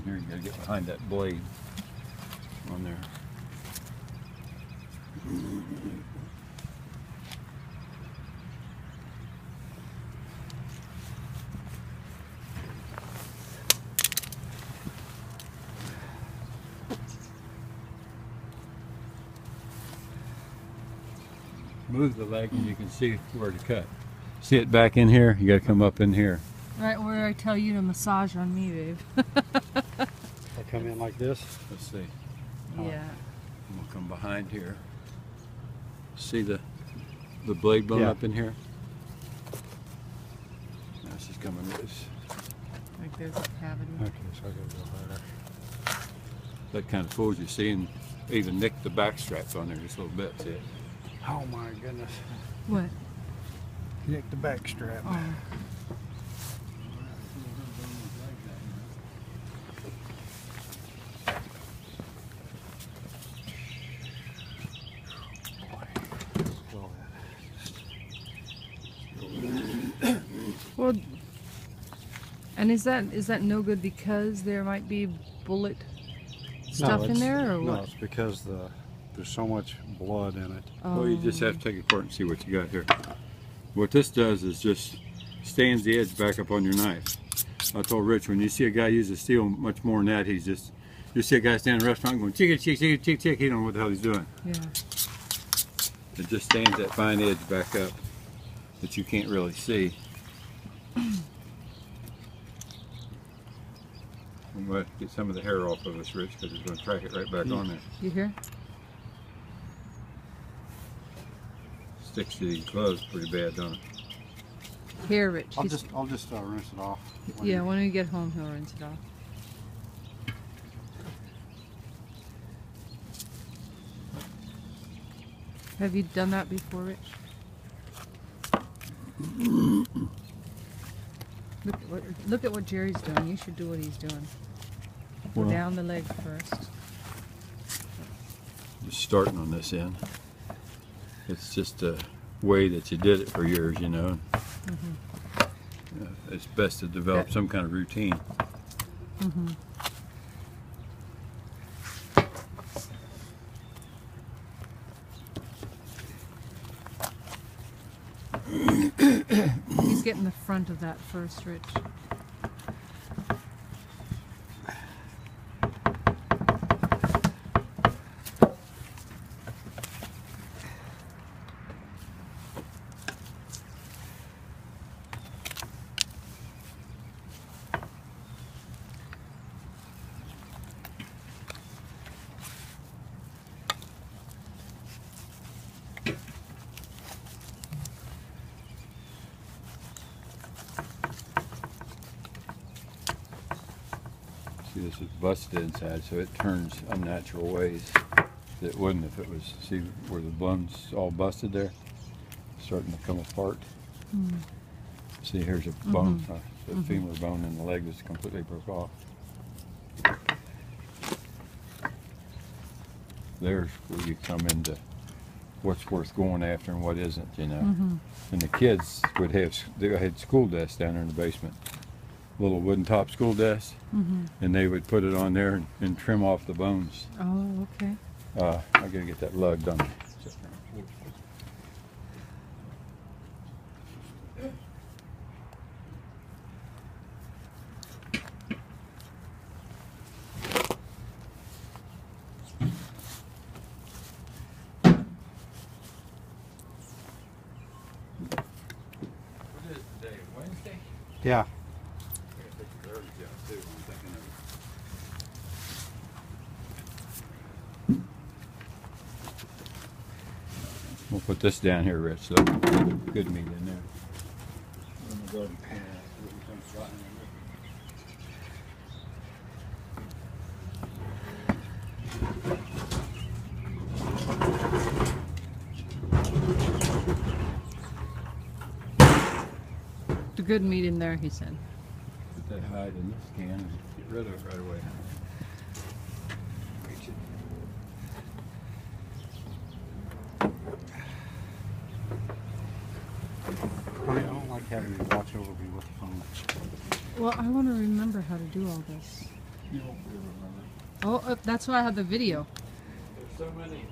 Here, you gotta get behind that blade on there. Move the leg and you can see where to cut. See it back in here? You gotta come up in here. Right where I tell you to massage on me, babe. I come in like this. Let's see. Yeah. We'll come behind here. See the blade bone up in here? Now she's coming loose. Like there's a cavity. Okay, so I gotta go harder. That kind of fools you. See, and even nicked the back straps on there just a little bit. See it? Oh my goodness. What? Nick the back strap. Oh. Well, and is that no good because there might be bullet stuff in there, or no, what? it's because there's so much blood in it. Oh. Well, you just have to take it apart and see what you got here. What this does is just stands the edge back up on your knife. I told Rich, when you see a guy use a steel much more than that, he's just, you see a guy stand in a restaurant going, chick, chick, chick, chick, chick, he don't know what the hell he's doing. Yeah. It just stands that fine edge back up that you can't really see. I'm going to get some of the hair off of us, Rich, because it's going to track it right back on there. You hear? Sticks to these gloves pretty bad, don't it? Here, Rich. I'll just rinse it off. Yeah, when we get home, he'll rinse it off. Have you done that before, Rich? Look at what Jerry's doing. You should do what he's doing. Go Well, down the leg first. just starting on this end. It's just a way that you did it for years, you know. It's best to develop some kind of routine. He's getting the front of that first, Rich. See, this is busted inside, so it turns unnatural ways that it wouldn't if it was, see where the bone's all busted there? Starting to come apart. See, here's a bone, the femur bone in the leg that's completely broke off. There's where you come into what's worth going after and what isn't, you know. And the kids would have, they had school desks down there in the basement. Little wooden top school desks, and they would put it on there and trim off the bones. Oh, okay. I gotta get that lug done. What is it today? Wednesday? Yeah. We'll put this down here, Rich, so good meat in there. The good meat in there, he said. Put that hide in this can and get rid of it right away. I don't like having you watch over me with the phone. Well, I want to remember how to do all this. You won't be able to remember. Oh, that's why I have the video. There's so many.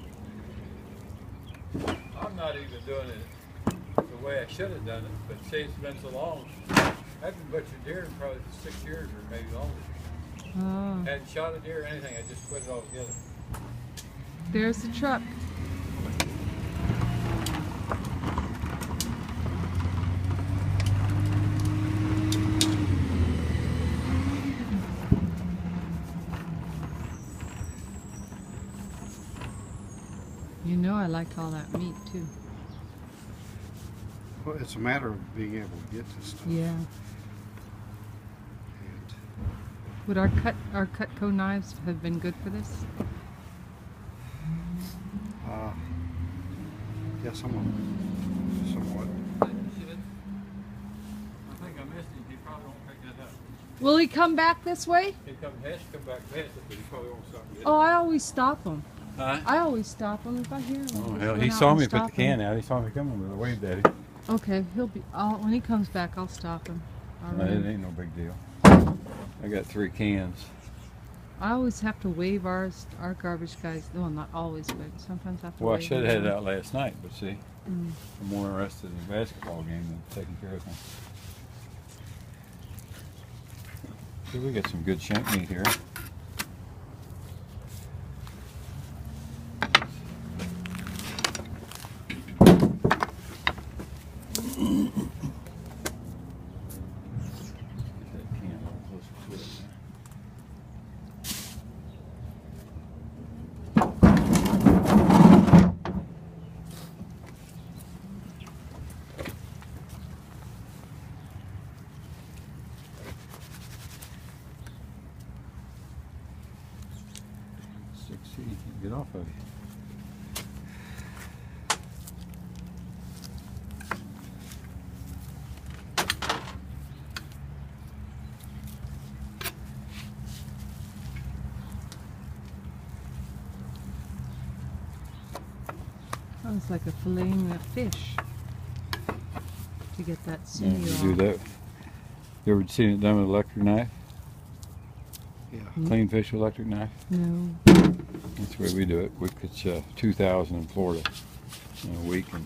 I'm not even doing it the way I should have done it, but see, it's been so long. I haven't butchered deer in probably 6 years or maybe longer. Oh, Hadn't shot a deer or anything, I just put it all together. there's the truck. You know I like all that meat too. Well, it's a matter of being able to get to stuff. Yeah. And, Would our Cutco knives have been good for this? yeah, somewhat. I think I missed him. He probably won't pick that up. Will he come back this way? He has to come back past it, but he probably won't stop getting Oh, I always stop him. Huh? I always stop him if I hear him. Oh, I'll just hell, run he out saw and me put the stop him. can out. He saw me coming with a waved at him. Okay, he'll be. When he comes back, I'll stop him. All No, right. it ain't no big deal. I got 3 cans. I always have to wave our garbage guys. Well, not always, but sometimes I have to. Well, I wave should have them had it down. out last night, but see, Mm. I'm more interested in the basketball game than taking care of them. See, we got some good shank meat here. Get that can a little closer to it now. Get off of you. Oh, it's like a filleting a fish to get that Yeah, sinew you off. do that. You ever seen it done with an electric knife? yeah. Clean fish with electric knife? No. That's the way we do it. We catch 2,000 in Florida in a week, and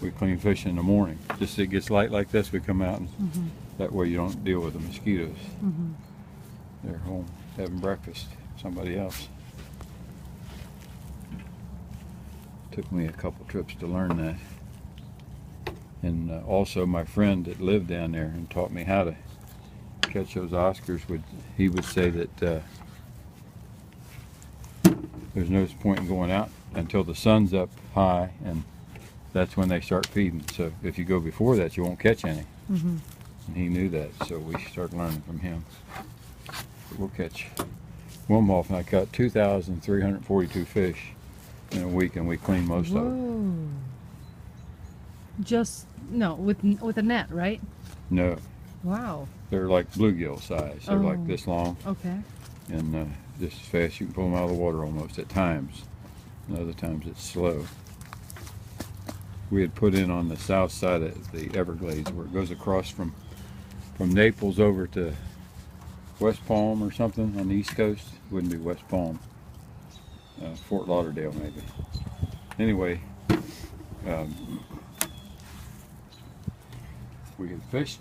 we clean fish in the morning. Just as it gets light like this, we come out, and Mhm. that way you don't deal with the mosquitoes. Mhm. They're home having breakfast. Somebody else. Took me a couple trips to learn that. And also my friend that lived down there and taught me how to catch those Oscars, he would say that there's no point in going out until the sun's up high, and that's when they start feeding. So if you go before that, you won't catch any. Mhm. And he knew that, so we started learning from him. But we'll catch Wimhoff, and I caught 2,342 fish in a week, and we cleaned most of it. Whoa. Just no with a net, right? No, Wow. they're like bluegill size. They're Oh. like this long, Okay. and just as fast you can pull them out of the water almost at times. And other times it's slow. We had put in on the south side of the Everglades, where it goes across from Naples over to West Palm or something on the East Coast. Wouldn't be West Palm. Fort Lauderdale maybe. Anyway, we had fished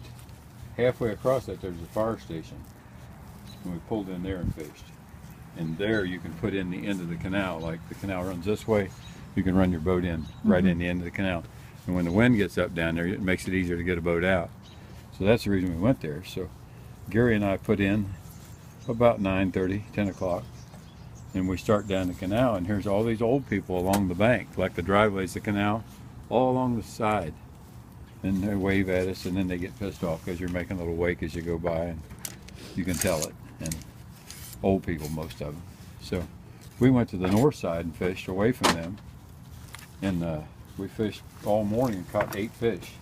halfway across that. There's a fire station, and we pulled in there and fished. And there you can put in the end of the canal. Like the canal runs this way, you can run your boat in right in the end of the canal. And when the wind gets up down there, it makes it easier to get a boat out. So that's the reason we went there. So Gary and I put in about 9:30, 10 o'clock, and we start down the canal, and here's all these old people along the bank, like the driveways, the canal, all along the side. And they wave at us, and then they get pissed off because you're making a little wake as you go by, and you can tell it. And old people, most of them. So we went to the north side and fished away from them, and we fished all morning and caught 8 fish.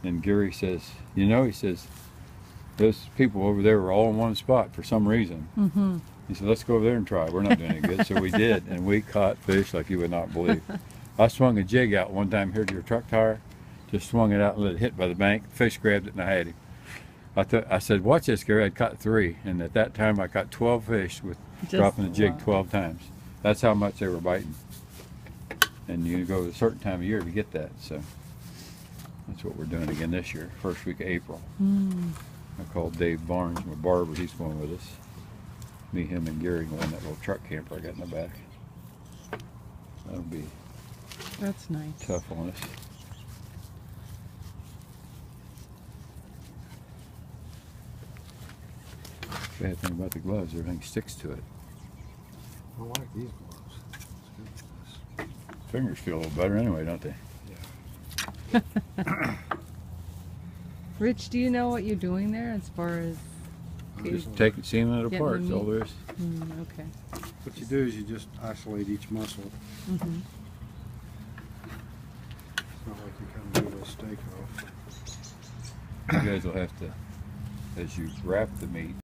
And Gary says, you know, he says, those people over there were all in one spot for some reason. Mm-hmm. He said, let's go over there and try. We're not doing any good. So we did, and we caught fish like you would not believe. I swung a jig out one time here to your truck tire, just swung it out and let it hit by the bank. Fish grabbed it, and I had him. I said, watch this, Gary. I caught 3, and at that time I caught 12 fish with dropping the jig wow. 12 times. That's how much they were biting. And you go a certain time of year to get that. So that's what we're doing again this year, first week of April. Mm. I called Dave Barnes, my barber. He's going with us. Me, him, and Gary go in that little truck camper I got in the back. That'll be That's nice. tough on us. Bad thing about the gloves, everything sticks to it. I like these gloves. It's good for Fingers feel a little better anyway, don't they? this. Yeah. Rich, do you know what you're doing there as far as? Just take it, seaming it Getting apart. the That's all meat. there is. Okay. What you do is you just isolate each muscle. Mm-hmm. It's not like you kind of do a steak off. You guys will have to, as you wrap the meat,